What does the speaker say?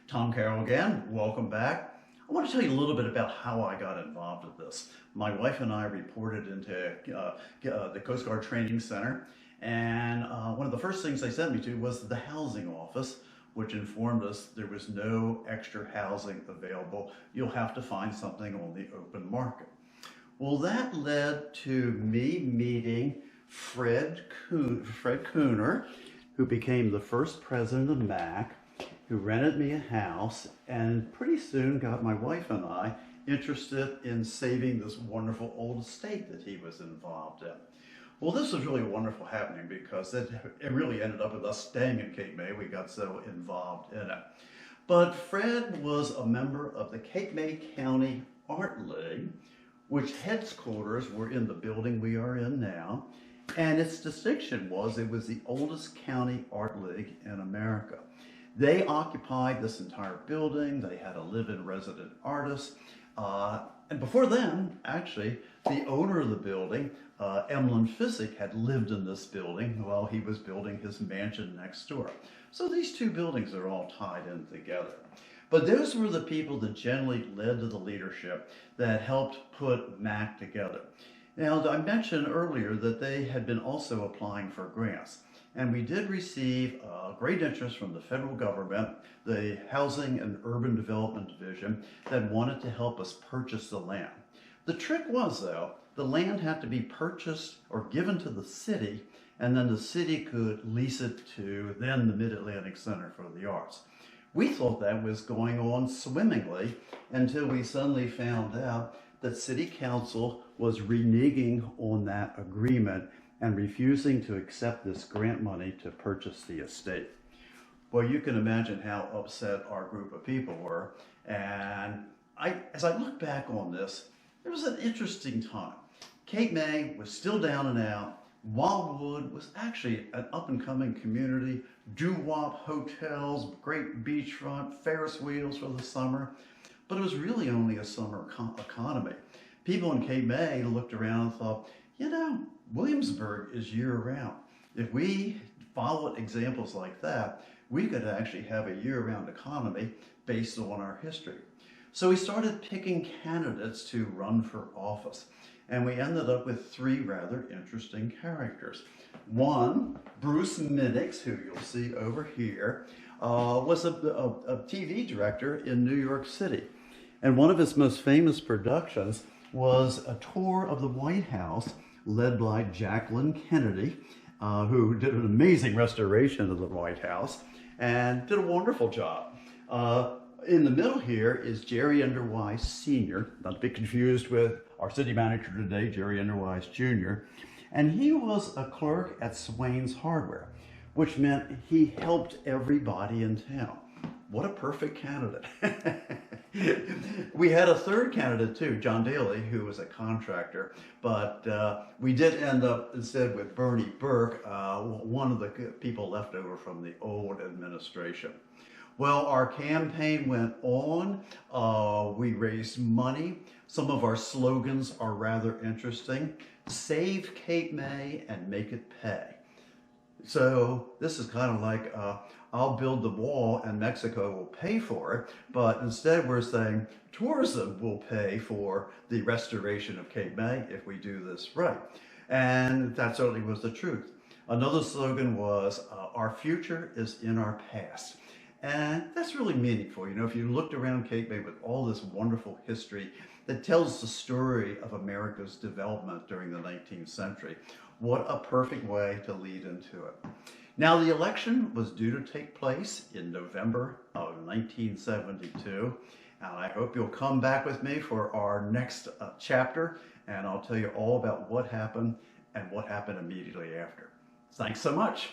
Tom Carroll again. Welcome back. I want to tell you a little bit about how I got involved with this. My wife and I reported into the Coast Guard Training Center, and one of the first things they sent me to was the housing office, which informed us there was no extra housing available. You'll have to find something on the open market. Well, that led to me meeting Fred Cooner, who became the first president of MAC, who rented me a house and pretty soon got my wife and I interested in saving this wonderful old estate that he was involved in. Well, this was really a wonderful happening because it really ended up with us staying in Cape May. We got so involved in it. But Fred was a member of the Cape May County Art League, which headquarters were in the building we are in now. And its distinction was it was the oldest county art league in America. They occupied this entire building. They had a live-in resident artist. And before then, actually, the owner of the building, Emlyn Physick, had lived in this building while he was building his mansion next door. So these two buildings are all tied in together. But those were the people that generally led to the leadership that helped put MAC together. Now, I mentioned earlier that they had been also applying for grants. And we did receive great interest from the federal government, the Housing and Urban Development Division, that wanted to help us purchase the land. The trick was, though, the land had to be purchased or given to the city, and then the city could lease it to then the Mid-Atlantic Center for the Arts. We thought that was going on swimmingly until we suddenly found out that City Council was reneging on that agreement and refusing to accept this grant money to purchase the estate. Well, you can imagine how upset our group of people were. And as I look back on this, it was an interesting time. Cape May was still down and out. Wildwood was actually an up-and-coming community. Doo-wop hotels, great beachfront, Ferris wheels for the summer. But it was really only a summer economy. People in Cape May looked around and thought, you know, Williamsburg is year-round. If we followed examples like that, we could actually have a year-round economy based on our history. So we started picking candidates to run for office. And we ended up with three rather interesting characters. One, Bruce Minix, who you'll see over here, was a TV director in New York City. And one of his most famous productions was a tour of the White House led by Jacqueline Kennedy, who did an amazing restoration of the White House and did a wonderful job. In the middle here is Jerry Underwise Sr., not to be confused with our city manager today, Jerry Underwise Jr., and he was a clerk at Swain's Hardware, which meant he helped everybody in town. What a perfect candidate. We had a third candidate too, John Daly, who was a contractor, but we did end up instead with Bernie Burke, one of the people left over from the old administration. Well, our campaign went on. We raised money. Some of our slogans are rather interesting. Save Cape May and make it pay. So this is kind of like, I'll build the wall and Mexico will pay for it, but instead we're saying tourism will pay for the restoration of Cape May if we do this right. And that certainly was the truth. Another slogan was, our future is in our past. And that's really meaningful. You know, if you looked around Cape May with all this wonderful history that tells the story of America's development during the 19th century, what a perfect way to lead into it. Now, the election was due to take place in November of 1972, and I hope you'll come back with me for our next chapter, and I'll tell you all about what happened and what happened immediately after. Thanks so much.